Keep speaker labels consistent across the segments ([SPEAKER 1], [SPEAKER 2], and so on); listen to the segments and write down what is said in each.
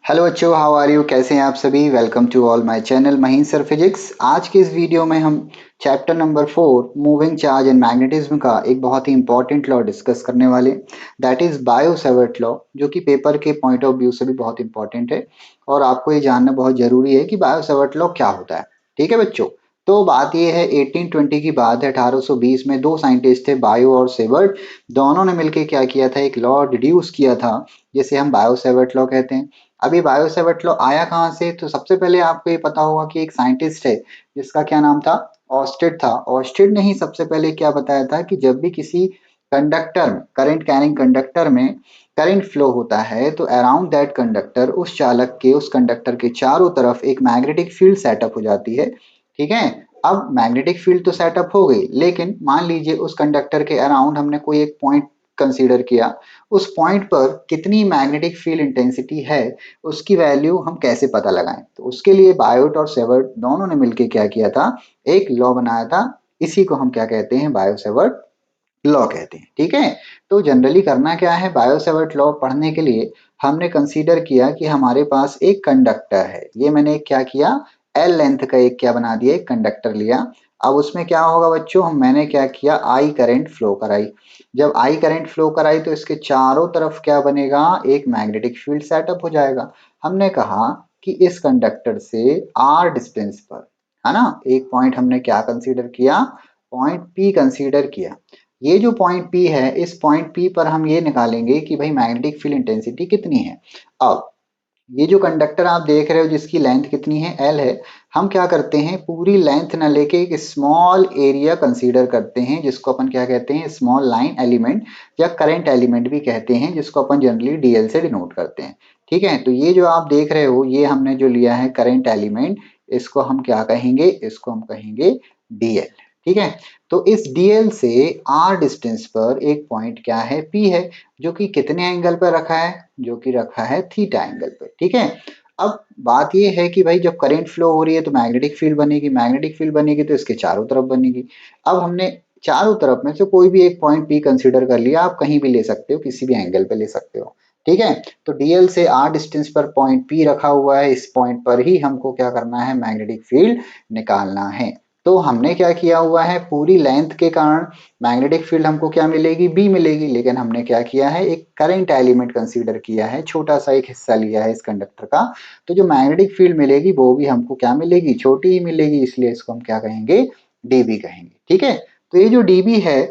[SPEAKER 1] Hello बच्चों, how are you? कैसे हैं आप सभी? Welcome to all my channel Mahin sir physics. आज के इस वीडियो में हम chapter number 4 moving charge and magnetism का एक बहुत ही इंपॉर्टेंट लॉ डिस्कस करने वाले, that is Biot Savart law, जो कि पेपर के पॉइंट ऑफ व्यू से भी बहुत इंपॉर्टेंट है और आपको ये जानना बहुत जरूरी है कि बायो सेवर्ट लॉ क्या होता है। ठीक है बच्चों, तो बात ये है 1820 की बात है। 1820 में दो साइंटिस्ट थे, बायो और सेवर्ट। दोनों ने मिलकर क्या किया था, एक लॉ डिड्यूस किया था जिसे हम बायो सेवर्ट लॉ कहते हैं। अभी बायो सेवर्ट लॉ आया कहाँ से? तो सबसे पहले आपको ये पता होगा कि एक साइंटिस्ट है जिसका क्या नाम था, ऑस्टेड था। ऑस्टेड ने ही सबसे पहले क्या बताया था कि जब भी किसी कंडक्टर, करंट कैरिंग कंडक्टर में करंट फ्लो होता है तो अराउंड दैट कंडक्टर, उस चालक के, उस कंडक्टर के चारों तरफ एक मैग्नेटिक फील्ड सेटअप हो जाती है। ठीक है, अब मैग्नेटिक फील्ड तो सेटअप हो गई, लेकिन मान लीजिए उस कंडक्टर के अराउंड हमने कोई एक पॉइंट कंसीडर किया। उस पॉइंट पर कितनी मैग्नेटिक फील्ड इंटेंसिटी है, उसकी वैल्यू हम कैसे पता लगाएं? तो उसके लिए बायोट और सेवर्ट दोनों ने मिलकर क्या किया था, एक लॉ बनाया था। इसी को हम क्या कहते हैं, बायो सेवर्ट लॉ कहते हैं। ठीक है, तो जनरली करना क्या है, बायो सेवर्ट लॉ पढ़ने के लिए हमने कंसीडर किया कि हमारे पास एक कंडक्टर है। ये मैंने क्या किया, एल लेंथ का एक क्या बना दिया, एक कंडक्टर लिया। अब उसमें क्या होगा बच्चों, मैंने क्या किया, आई करंट फ्लो कराई। जब आई करंट फ्लो कराई तो इसके चारों तरफ क्या बनेगा, एक मैग्नेटिक फील्ड सेटअप हो जाएगा। हमने कहा कि इस कंडक्टर से आर डिस्टेंस पर, है ना, एक पॉइंट हमने क्या कंसीडर किया, पॉइंट पी कंसीडर किया। ये जो पॉइंट पी है, इस पॉइंट पी पर हम ये निकालेंगे कि भाई मैग्नेटिक फील्ड इंटेंसिटी कितनी है। अब ये जो कंडक्टर आप देख रहे हो जिसकी लेंथ कितनी है, एल है, हम क्या करते हैं, पूरी लेंथ न लेके एक स्मॉल एरिया कंसीडर करते हैं जिसको अपन क्या कहते हैं, स्मॉल लाइन एलिमेंट या करंट एलिमेंट भी कहते हैं, जिसको अपन जनरली डीएल से डिनोट करते हैं। ठीक है, तो ये जो आप देख रहे हो, ये हमने जो लिया है करंट एलिमेंट, इसको हम क्या कहेंगे, इसको हम कहेंगे डीएल। ठीक है, तो इस डीएल से आर डिस्टेंस पर एक पॉइंट क्या है, पी है, जो कि कितने एंगल पर रखा है, जो कि रखा है थीटा एंगल पे। ठीक है, अब बात ये है कि भाई जब करंट फ्लो हो रही है तो मैग्नेटिक फील्ड बनेगी, मैग्नेटिक फील्ड बनेगी तो इसके चारों तरफ बनेगी। अब हमने चारों तरफ में से कोई भी एक पॉइंट पी कंसीडर कर लिया, आप कहीं भी ले सकते हो, किसी भी एंगल पे ले सकते हो। ठीक है, तो डीएल से आर डिस्टेंस पर पॉइंट पी रखा हुआ है, इस पॉइंट पर ही हमको क्या करना है, मैग्नेटिक फील्ड निकालना है। तो हमने क्या किया हुआ है, पूरी लेंथ के कारण मैग्नेटिक फील्ड हमको क्या मिलेगी, बी मिलेगी, लेकिन हमने क्या किया है, एक करंट एलिमेंट कंसीडर किया है, छोटा सा एक हिस्सा लिया है इस कंडक्टर का। तो जो मैग्नेटिक फील्ड मिलेगी वो भी हमको क्या मिलेगी, छोटी ही मिलेगी, इसलिए इसको हम क्या कहेंगे, डीबी कहेंगे। ठीक है, तो ये जो डीबी है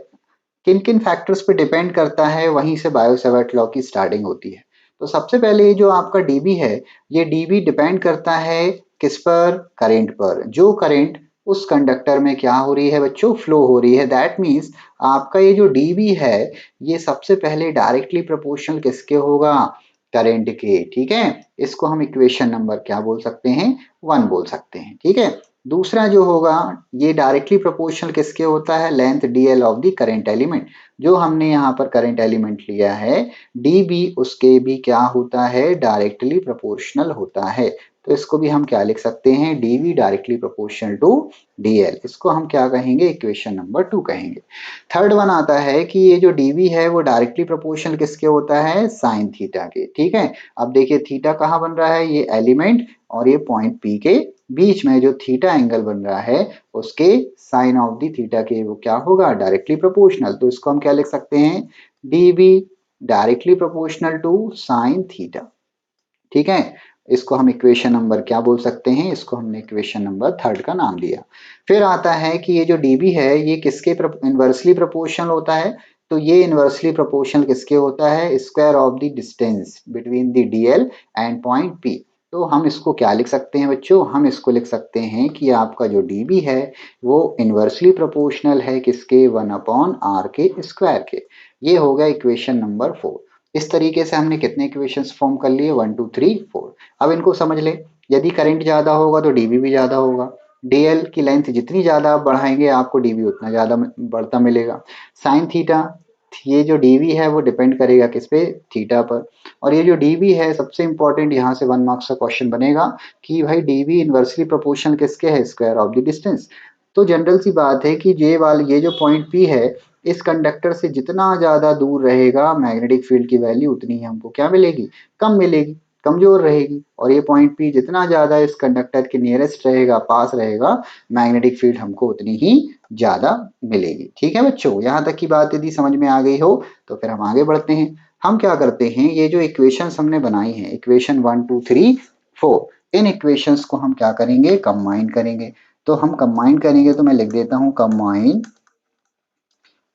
[SPEAKER 1] किन किन फैक्टर्स पे डिपेंड करता है, वहीं से बायो सेवर्ट लॉ की स्टार्टिंग होती है। तो सबसे पहले ये जो आपका डीबी है, ये डीबी डिपेंड करता है किस पर, करंट पर। जो करंट उस कंडक्टर में क्या हो रही है बच्चों, फ्लो हो रही है, दैट मीन्स आपका ये जो डीबी है, ये सबसे पहले डायरेक्टली प्रोपोर्शनल किसके होगा, करंट के। ठीक है, इसको हम इक्वेशन नंबर क्या बोल सकते हैं, 1 बोल सकते हैं। ठीक है, दूसरा जो होगा, ये डायरेक्टली प्रोपोर्शनल किसके होता है, length DL of the current element. जो हमने यहाँ पर करंट एलिमेंट लिया है डीबी, उसके भी क्या होता है, डायरेक्टली प्रोपोर्शनल होता है। तो इसको भी हम क्या लिख सकते हैं, dv directly proportional to dl. इसको हम क्या कहेंगे, इक्वेशन नंबर 2 कहेंगे। थर्ड वन आता है कि ये जो डीवी है वो डायरेक्टली प्रोपोर्शनल किसके होता है, साइन थीटा के। ठीक है, अब देखिए थीटा कहाँ बन रहा है, ये एलिमेंट और ये पॉइंट पी के बीच में जो थीटा एंगल बन रहा है, उसके साइन ऑफ दी थीटा के वो क्या होगा, डायरेक्टली प्रोपोर्शनल। तो इसको हम क्या लिख सकते हैं, dB directly proportional to sine theta. ठीक है, इसको हम इक्वेशन नंबर क्या बोल सकते हैं, इसको हमने इक्वेशन नंबर 3 का नाम दिया। फिर आता है कि ये जो डीबी है ये किसके इनवर्सली प्रोपोर्शनल होता है। तो ये इनवर्सली प्रोपोर्शनल किसके होता है, square of the distance between the DL and point P. तो हम इसको क्या लिख सकते हैं बच्चों, हम इसको लिख सकते हैं कि आपका जो डीबी है वो इनवर्सली प्रोपोर्शनल है किसके, 1/r के स्क्वायर के। ये हो गया इक्वेशन नंबर 4। इस तरीके से हमने कितने इक्वेशंस फॉर्म कर लिए, 1 2 3 4। अब इनको समझ ले, यदि करंट ज्यादा होगा तो डीबी भी ज्यादा होगा। डीएल की लेंथ जितनी ज्यादा आप बढ़ाएंगे आपको डीबी उतना ज्यादा बढ़ता मिलेगा। साइन थीटा, ये जो डीवी है वो डिपेंड करेगा किस पे, थीटा पर। और ये जो डीवी है सबसे इंपॉर्टेंट, यहाँ से 1 मार्क्स का क्वेश्चन बनेगा कि भाई डीवी इनवर्सली प्रोपोर्शनल किसके है, स्क्वायर ऑफ द डिस्टेंस। तो जनरल सी बात है कि ये जो पॉइंट पी है, इस कंडक्टर से जितना ज्यादा दूर रहेगा मैग्नेटिक फील्ड की वैल्यू उतनी ही हमको क्या मिलेगी, कम मिलेगी। कमजोर रहेगी और ये पॉइंट पी जितना ज्यादा इस कंडक्टर के नियरेस्ट रहेगा, पास रहेगा, मैग्नेटिक फील्ड हमको उतनी ही ज्यादा मिलेगी। ठीक है बच्चों, यहाँ तक की बात यदि समझ में आ गई हो तो फिर हम आगे बढ़ते हैं। हम क्या करते हैं, ये जो इक्वेशंस हमने बनाई हैं, इक्वेशन 1 2 3 4, इन इक्वेशंस को हम क्या करेंगे, कंबाइन करेंगे। तो हम कंबाइन करेंगे तो मैं लिख देता हूं कंबाइन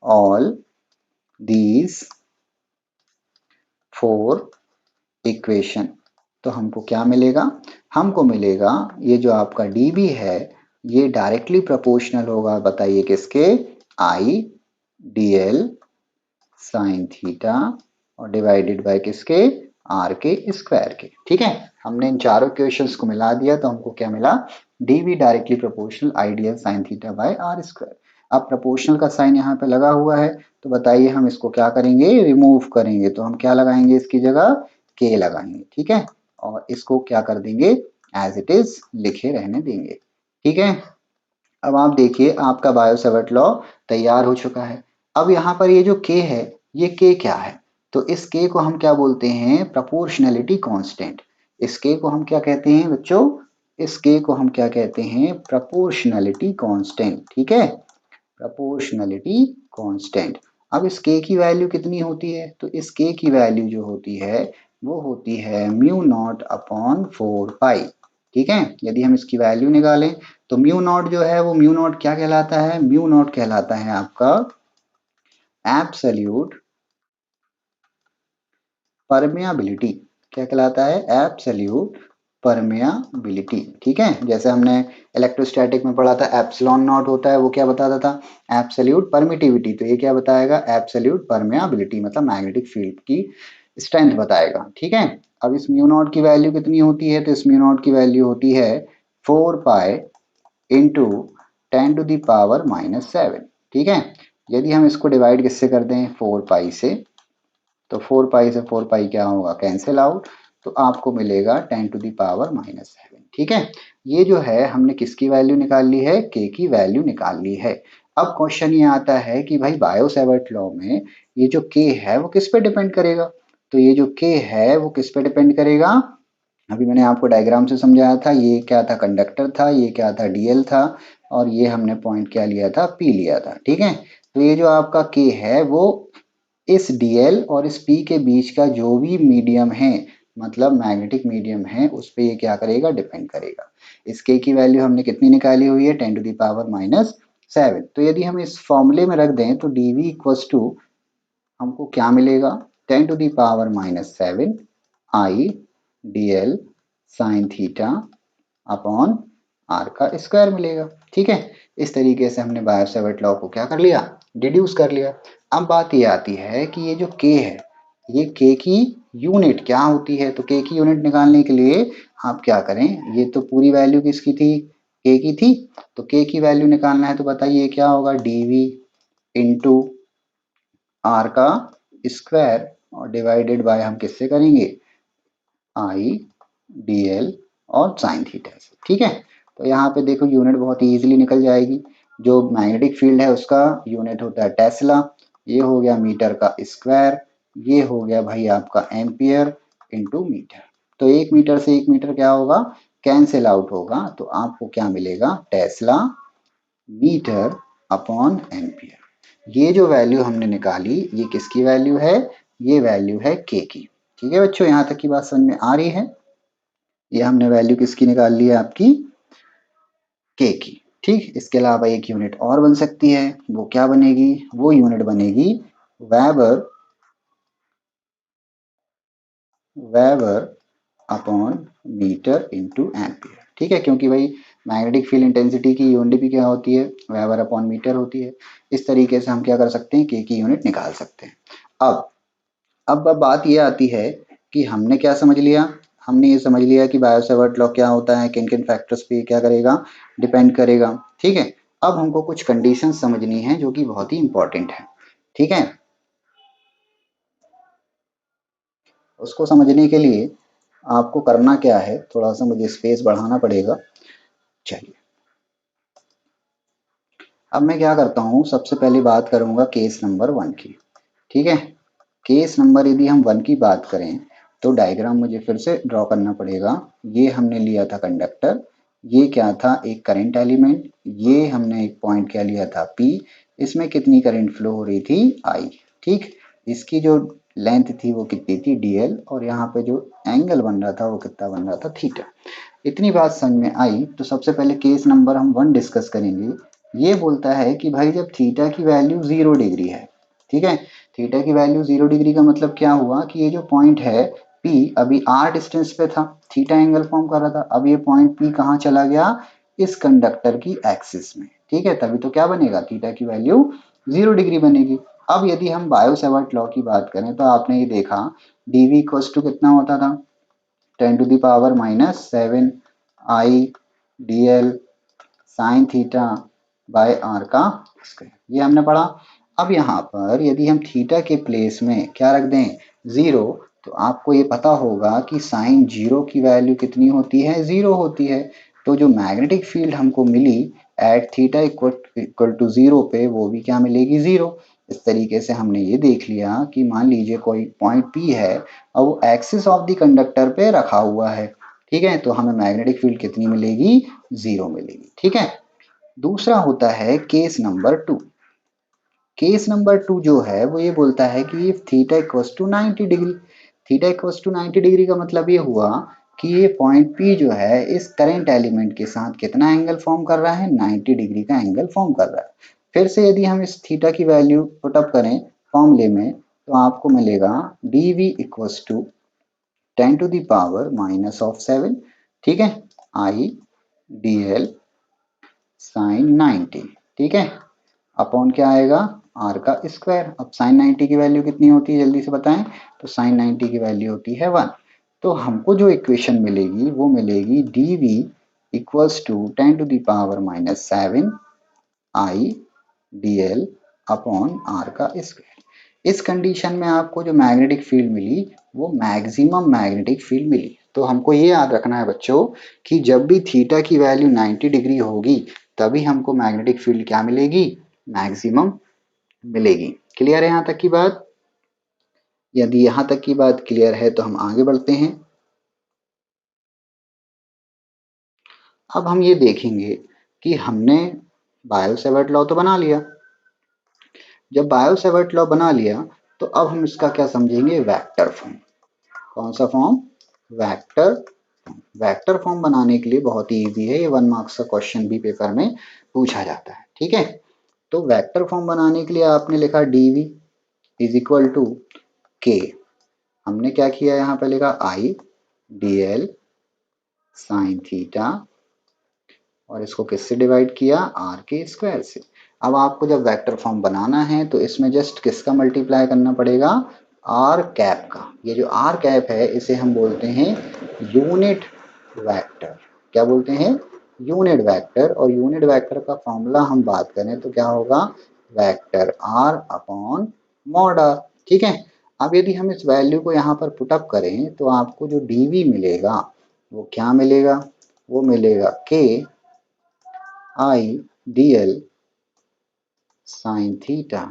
[SPEAKER 1] ऑल दीज 4 इक्वेशन। तो हमको क्या मिलेगा, हमको मिलेगा ये जो आपका dB है ये डायरेक्टली प्रोपोर्शनल होगा, बताइए किसके, I dl साइन थीटा और डिवाइडेड बाय किसके, r के स्क्वायर के। ठीक है, हमने इन चारों इक्वेशंस को मिला दिया तो हमको क्या मिला, dV directly proportional I dl sine theta bye r square. अब प्रोपोर्शनल का साइन यहाँ पे लगा हुआ है तो बताइए हम इसको क्या करेंगे, रिमूव करेंगे। तो हम क्या लगाएंगे इसकी जगह, k लगाएंगे। ठीक है, और इसको क्या कर देंगे, एज इट इज लिखे रहने देंगे। ठीक है, अब आप देखिए आपका बायो सेवर्ट लॉ तैयार हो चुका है। अब यहाँ पर ये जो k है, ये k क्या है, तो इस k को हम क्या बोलते हैं, प्रोपोर्शनैलिटी कांस्टेंट। इस k को हम क्या कहते हैं बच्चों, इस k को हम क्या कहते हैं, प्रोपोर्शनैलिटी कांस्टेंट। ठीक है, प्रोपोर्शनैलिटी कांस्टेंट। अब इस k की वैल्यू कितनी होती है, तो इस k की वैल्यू जो होती है वो होती है म्यू नॉट अपॉन 4 पाई। ठीक है, यदि हम इसकी वैल्यू निकालें तो म्यू नॉट जो है वो म्यू नॉट क्या कहलाता है, म्यू नॉट कहलाता है आपका एब्सोल्यूट परमेबिलिटी। क्या कहलाता है, एब्सोल्यूट परमेबिलिटी। ठीक है, जैसे हमने इलेक्ट्रोस्टैटिक में पढ़ा था एप्सिलॉन नॉट होता है, वो क्या बताता था, एब्सोल्यूट परमिटिविटी। तो ये क्या बताएगा, एब्सोल्यूट परमेबिलिटी, मतलब मैग्नेटिक फील्ड की स्ट्रेंथ बताएगा। ठीक है, अब इस म्यू नॉट की वैल्यू कितनी होती है, तो इस म्यू नॉट की वैल्यू होती है 4 पाई इंटू 10⁻⁻⁷। ठीक है, यदि हम इसको डिवाइड किससे कर दें, 4 पाई से, तो 4 पाई से 4 पाई क्या होगा, कैंसिल आउट, तो आपको मिलेगा 10⁻⁻⁷। ठीक है, ये जो है हमने किसकी वैल्यू निकाल ली है, k की वैल्यू निकाल ली है। अब क्वेश्चन ये आता है कि भाई बायो सेवर्ट लॉ में ये जो k है वो किस पे डिपेंड करेगा, तो ये जो k है वो किस पे डिपेंड करेगा, अभी मैंने आपको डायग्राम से समझाया था, ये क्या था, कंडक्टर था, ये क्या था, डीएल था, और ये हमने पॉइंट क्या लिया था, पी लिया था। ठीक है, तो ये जो आपका के है वो इस डीएल और इस पी के बीच का जो भी मीडियम है, मतलब मैग्नेटिक मीडियम है, उस पे ये क्या करेगा, डिपेंड करेगा। इस के की वैल्यू हमने कितनी निकाली हुई है, 10⁻⁻⁷। तो यदि हम इस फॉर्मूले में रख दें तो dv इक्वल्स टू हमको क्या मिलेगा, 10⁻⁻⁷ I dl sine theta upon r का स्क्वायर मिलेगा। ठीक है, इस तरीके से हमने बायो सेवर्ट लॉ को क्या कर लिया, डिड्यूस कर लिया। अब बात ये आती है कि ये जो k है, ये k की यूनिट क्या होती है, तो k की यूनिट निकालने के लिए आप क्या करें, ये तो पूरी वैल्यू किसकी थी, k की थी, तो k की वैल्यू निकालना है तो बताइए क्या होगा, dv इंटू r का स्क्वायर और डिवाइडेड बाय हम किससे करेंगे, आई dl और साइन थीटा से। ठीक है, तो यहाँ पे देखो यूनिट बहुत ही इजीली निकल जाएगी। जो मैग्नेटिक फील्ड है उसका यूनिट होता है टेस्ला, ये हो गया मीटर का स्क्वायर, ये हो गया भाई आपका एम्पियर इंटू मीटर। तो 1 मीटर से 1 मीटर क्या होगा, कैंसिल आउट होगा, तो आपको क्या मिलेगा, टेस्ला मीटर अपॉन एम्पियर। ये जो वैल्यू हमने निकाली ये किसकी वैल्यू है, ये वैल्यू है के की। ठीक है बच्चों, यहाँ तक की बात समझ में आ रही है, ये हमने वैल्यू किसकी निकाल ली है, आपकी के की। ठीक, इसके अलावा एक यूनिट और बन सकती है, वो क्या बनेगी, वो यूनिट बनेगी weber, weber upon metre into ampere. ठीक है, क्योंकि भाई मैग्नेटिक फील्ड इंटेंसिटी की यूनिट भी क्या होती है, वेबर अपॉन मीटर होती है। इस तरीके से हम क्या कर सकते हैं, के की यूनिट निकाल सकते हैं। अब बात ये आती है कि हमने क्या समझ लिया, हमने ये समझ लिया कि बायो सेवर्ट लॉ क्या होता है, किन किन फैक्टर्स पे क्या करेगा, डिपेंड करेगा। ठीक है, अब हमको कुछ कंडीशन समझनी है जो कि बहुत ही इंपॉर्टेंट है। ठीक है, उसको समझने के लिए आपको करना क्या है, थोड़ा सा मुझे स्पेस बढ़ाना पड़ेगा। चलिए, अब मैं क्या करता हूँ, सबसे पहले बात करूंगा केस नंबर 1 की। ठीक है, केस नंबर यदि हम 1 की बात करें तो डायग्राम मुझे फिर से ड्रॉ करना पड़ेगा। ये हमने लिया था कंडक्टर, ये क्या था, एक करंट एलिमेंट, ये हमने एक पॉइंट क्या लिया था P, इसमें कितनी करंट फ्लो हो रही थी I, ठीक। इसकी जो लेंथ थी वो कितनी थी dl, और यहाँ पे जो एंगल बन रहा था वो कितना बन रहा था थीटा। इतनी बात समझ में आई। तो सबसे पहले केस नंबर हम 1 डिस्कस करेंगे। ये बोलता है कि भाई जब थीटा की वैल्यू 0 डिग्री है, ठीक है, थीटा की वैल्यू 0 डिग्री का मतलब क्या हुआ कि ये जो पॉइंट है P अभी r डिस्टेंस पे था, थीटा एंगल फॉर्म कर रहा था, अब ये पॉइंट P कहाँ चला गया, इस कंडक्टर की एक्सिस में, ठीक है, तभी तो क्या बनेगा, थीटा की वैल्यू 0 डिग्री बनेगी। अब यदि हम बायो सेवर्ट लॉ की बात करें तो आपने ये देखा dv इक्वल्स टू कितना होता था, 10⁻⁻7 I dl sine theta by r का स्क्वायर, ये हमने पढ़ा। अब यहाँ पर यदि हम थीटा के प्लेस में क्या रख दें, 0, तो आपको ये पता होगा कि साइन 0 की वैल्यू कितनी होती है, 0 होती है। तो जो मैग्नेटिक फील्ड हमको मिली एट थीटा इक्वल टू 0 पे, वो भी क्या मिलेगी, 0। इस तरीके से हमने ये देख लिया कि मान लीजिए कोई पॉइंट P है और वो एक्सिस ऑफ द कंडक्टर पे रखा हुआ है, ठीक है, तो हमें मैग्नेटिक फील्ड कितनी मिलेगी, 0 मिलेगी, ठीक है। दूसरा होता है केस नंबर 2। केस नंबर 2 जो है वो ये बोलता है कि if theta equals to 90 degree, theta equals to 90 degree का मतलब ये हुआ कि ये पॉइंट P जो है इस करंट एलिमेंट के साथ कितना एंगल फॉर्म कर रहा है, 90 डिग्री का एंगल फॉर्म कर रहा है। फिर से यदि हम इस थीटा की वैल्यू पुटअप करें फॉर्मूले में, तो आपको मिलेगा dv equals to 10 to the power minus of 7, ठीक है, I dl साइन 90, ठीक है, अपॉन क्या आएगा, आर का स्क्वायर। अब साइन 90 की वैल्यू कितनी होती है जल्दी से बताएं, तो साइन 90 की वैल्यू होती है 1। तो हमको जो इक्वेशन मिलेगी वो मिलेगी dv equals to 10 to the power minus 7 I dl upon r का स्क्वायर। इस कंडीशन में आपको जो मैग्नेटिक फील्ड मिली वो मैक्सिमम मैग्नेटिक फील्ड मिली। तो हमको ये याद रखना है बच्चों कि जब भी थीटा की वैल्यू 90 डिग्री होगी तभी हमको मैग्नेटिक फील्ड क्या मिलेगी, मैक्सिमम मिलेगी। क्लियर है यहाँ तक की बात? यदि यहाँ तक की बात क्लियर है तो हम आगे बढ़ते हैं। अब हम ये देखेंगे कि हमने बायो सेवर्ट लॉ तो बना लिया। जब बायो सेवर्ट लॉ बना लिया तो अब हम इसका क्या समझेंगे, वेक्टर फॉर्म। कौन सा फॉर्म, वेक्टर। वेक्टर फॉर्म बनाने के लिए बहुत ही इजी है, ये 1 मार्क्स का क्वेश्चन भी पेपर में पूछा जाता है, ठीक है। तो वेक्टर फॉर्म बनाने के लिए आपने लिखा dv is equal to k, हमने क्या किया यहाँ पे लिखा I dl साइन थीटा, और इसको किससे डिवाइड किया, r के स्क्वायर से। अब आपको जब वेक्टर फॉर्म बनाना है तो इसमें जस्ट किसका मल्टीप्लाई करना पड़ेगा, r कैप का। ये जो r कैप है इसे हम बोलते हैं यूनिट वेक्टर। क्या बोलते हैं, यूनिट वेक्टर। और यूनिट वेक्टर का फॉर्मूला हम बात करें तो क्या होगा, vector r upon mod r, ठीक है। अब यदि हम इस वैल्यू को यहाँ पर पुटअप करें तो आपको जो dv मिलेगा वो क्या मिलेगा, वो मिलेगा k I dl sine theta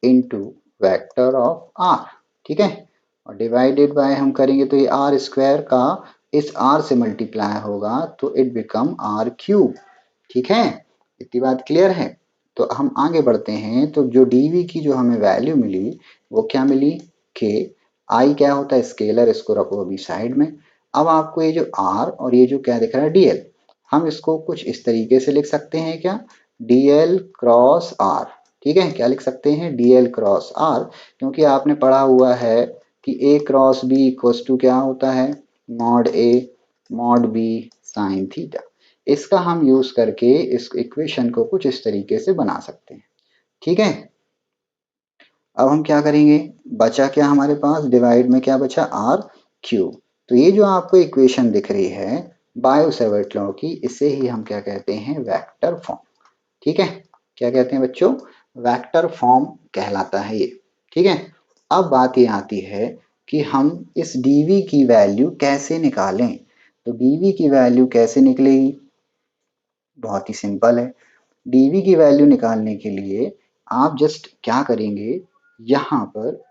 [SPEAKER 1] into vector of r, ठीक है, और डिवाइडेड बाय हम करेंगे तो ये r स्क्वायर का इस r से मल्टीप्लाई होगा तो इट बिकम r क्यूब, ठीक है। इतनी बात क्लियर है। तो हम आगे बढ़ते हैं। तो जो dv की जो हमें वैल्यू मिली वो क्या मिली, k। I क्या होता है, स्केलर, इसको रखो अभी साइड में। अब आपको ये जो r और ये जो क्या दिख रहा है dl, हम इसको कुछ इस तरीके से लिख सकते हैं क्या, dl क्रॉस r, ठीक है। क्या लिख सकते हैं, dl क्रॉस r, क्योंकि आपने पढ़ा हुआ है कि a cross b equals to क्या होता है, mod a mod b sine theta. इसका हम यूज करके इस इक्वेशन को कुछ इस तरीके से बना सकते हैं, ठीक है। अब हम क्या करेंगे, बचा क्या हमारे पास, डिवाइड में क्या बचा, r क्यूब। तो ये जो आपको इक्वेशन दिख रही है बायो सेवर्ट लॉ की, इसे ही हम क्या कहते हैं, वेक्टर फॉर्म, ठीक है। क्या कहते हैं बच्चों, वेक्टर फॉर्म कहलाता है ये, ठीक है। अब बात ये आती है कि हम इस dv की वैल्यू कैसे निकालें। तो dv की वैल्यू कैसे निकलेगी, बहुत ही सिंपल है। dv की वैल्यू निकालने के लिए आप जस्ट क्या करेंगे, यहाँ पर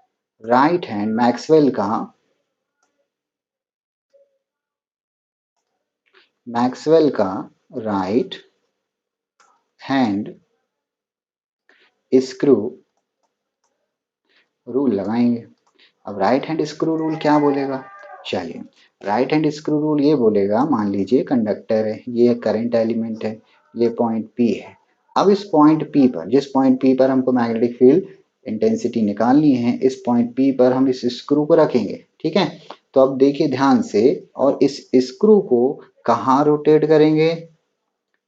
[SPEAKER 1] राइट हैंड मैक्सवेल का मैक्सवेल का राइट हैंड स्क्रू रूल लगाएंगे। अब राइट हैंड स्क्रू रूल क्या बोलेगा, चलिए राइट हैंड स्क्रू रूल ये बोलेगा, मान लीजिए कंडक्टर है, ये करंट एलिमेंट है, ये पॉइंट P है। अब इस पॉइंट P पर, जिस पॉइंट P पर हमको मैग्नेटिक फील्ड इंटेंसिटी निकालनी है, इस पॉइंट P पर हम इस स्क्रू को रखेंगे, ठीक है। तो अब देखिए ध्यान से, और इस स्क्रू को कहाँ रोटेट करेंगे,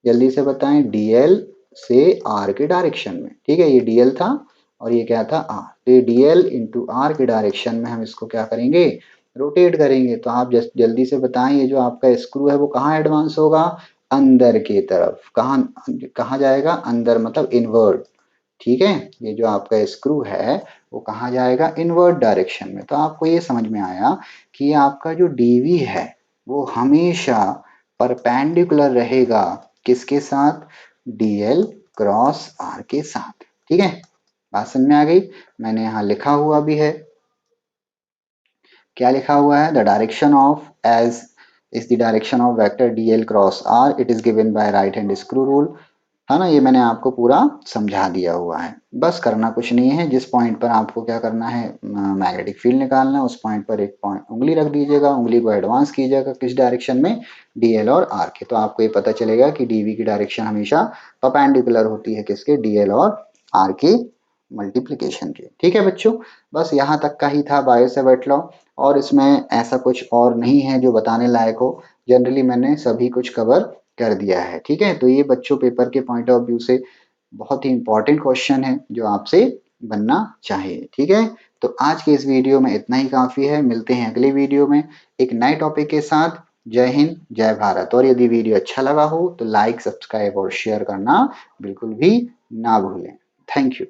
[SPEAKER 1] जल्दी से बताएं, DL से R के डायरेक्शन में, ठीक है। ये DL था और ये क्या था, R, तो ये DL इंटू R के डायरेक्शन में हम इसको क्या करेंगे, रोटेट करेंगे। तो आप जस्ट जल्दी से बताएं, ये जो आपका स्क्रू है वो कहाँ एडवांस होगा, अंदर की तरफ। कहाँ कहाँ जाएगा, अंदर मतलब इनवर्ड, ठीक है। ये जो आपका स्क्रू है वो कहाँ जाएगा, इनवर्ड डायरेक्शन में। तो आपको ये समझ में आया कि आपका जो डीवी है वो हमेशा परपेंडिकुलर रहेगा किसके साथ, डीएल क्रॉस आर के साथ, ठीक है। बात समझ में आ गई। मैंने यहाँ लिखा हुआ भी है, क्या लिखा हुआ है, the direction of edge is the direction of vector dl cross r, it is given by right hand screw rule, है ना। ये मैंने आपको पूरा समझा दिया हुआ है। बस करना कुछ नहीं है, जिस पॉइंट पर आपको क्या करना है, मैग्नेटिक फील्ड निकालना है, उस पॉइंट पर एक पॉइंट उंगली रख दीजिएगा, उंगली को एडवांस कीजिएगा किस डायरेक्शन में, डीएल और आर के। तो आपको ये पता चलेगा कि डीवी की डायरेक्शन हमेशा परपेंडिकुलर होती है किसके, डीएल और आर के मल्टीप्लीकेशन के, ठीक है बच्चों। बस यहाँ तक का ही था बायो सेवर्ट लॉ, और इसमें ऐसा कुछ और नहीं है जो बताने लायक हो। जनरली मैंने सभी कुछ कवर कर दिया है, ठीक है। तो ये बच्चों पेपर के पॉइंट ऑफ व्यू से बहुत ही इंपॉर्टेंट क्वेश्चन है जो आपसे बनना चाहिए, ठीक है। तो आज के इस वीडियो में इतना ही काफी है, मिलते हैं अगले वीडियो में एक नए टॉपिक के साथ। जय हिंद जय भारत। और यदि वीडियो अच्छा लगा हो तो लाइक सब्सक्राइब और शेयर करना बिल्कुल भी ना भूलें। Thank you.